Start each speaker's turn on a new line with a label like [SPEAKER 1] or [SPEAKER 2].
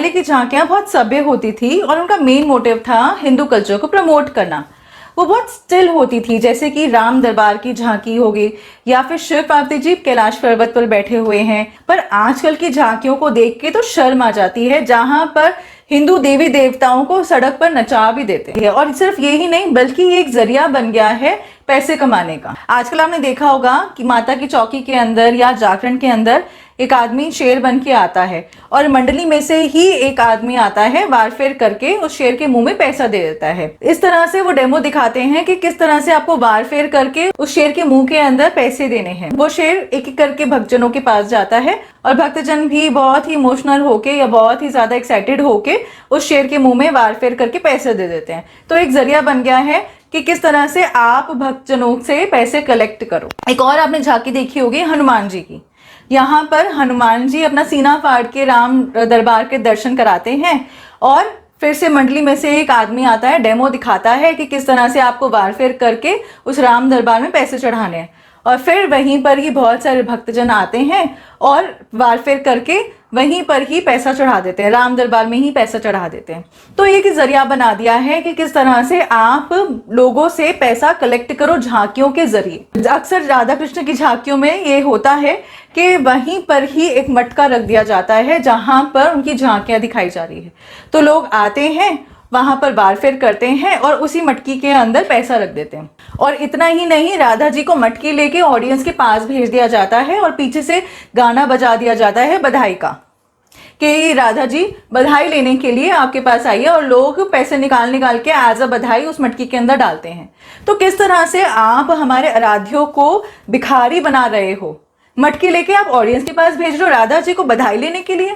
[SPEAKER 1] पहले की झांकियां बहुत सभ्य होती थी और उनका मेन मोटिव था हिंदू कल्चर को प्रमोट करना। वो बहुत स्टिल होती थी, जैसे कि राम दरबार की झांकी होगी या फिर शिव पार्वती जी कैलाश पर्वत पर बैठे हुए हैं। पर आजकल की झांकियों को देख के तो शर्म आ जाती है, जहां पर हिंदू देवी देवताओं को सड़क पर नचा भी देते हैं। और सिर्फ यही नहीं, बल्कि ये एक जरिया बन गया है पैसे कमाने का। आजकल आपने देखा होगा कि माता की चौकी के अंदर या जागरण के अंदर एक आदमी शेर बन के आता है और मंडली में से ही एक आदमी आता है, वारफेर करके उस शेर के मुंह में पैसा दे देता है। इस तरह से वो डेमो दिखाते हैं कि किस तरह से आपको वारफेर करके उस शेर के मुंह के अंदर पैसे देने हैं। वो शेर एक एक करके भक्तजनों के पास जाता है और भक्तजन भी बहुत ही इमोशनल होके या बहुत ही ज्यादा एक्साइटेड होके उस शेर के मुंह में वारफेर करके पैसे दे देते हैं। तो एक जरिया बन गया है कि किस तरह से आप भक्तजनों से पैसे कलेक्ट करो। एक और आपने झांकी देखी होगी हनुमान जी की। यहाँ पर हनुमान जी अपना सीना फाड़ के राम दरबार के दर्शन कराते हैं और फिर से मंडली में से एक आदमी आता है, डेमो दिखाता है कि किस तरह से आपको वारफेर करके उस राम दरबार में पैसे चढ़ाने हैं। और फिर वहीं पर ही बहुत सारे भक्तजन आते हैं और वारफेर करके वहीं पर ही पैसा चढ़ा देते हैं, राम दरबार में ही पैसा चढ़ा देते हैं। तो एक जरिया बना दिया है कि किस तरह से आप लोगों से पैसा कलेक्ट करो झांकियों के जरिए। अक्सर राधा कृष्ण की झांकियों में ये होता है कि वहीं पर ही एक मटका रख दिया जाता है जहां पर उनकी झांकियां दिखाई जा रही है। तो लोग आते हैं, वहां पर वारफेर करते हैं और उसी मटकी के अंदर पैसा रख देते हैं। और इतना ही नहीं, राधा जी को मटकी लेके ऑडियंस के पास भेज दिया जाता है और पीछे से गाना बजा दिया जाता है बधाई का, कि राधा जी बधाई लेने के लिए आपके पास आइए। और लोग पैसे निकाल निकाल के एज अ बधाई उस मटकी के अंदर डालते हैं। तो किस तरह से आप हमारे आराध्यों को भिखारी बना रहे हो। मटकी लेके आप ऑडियंस के पास भेज रहे हो राधा जी को बधाई लेने के लिए।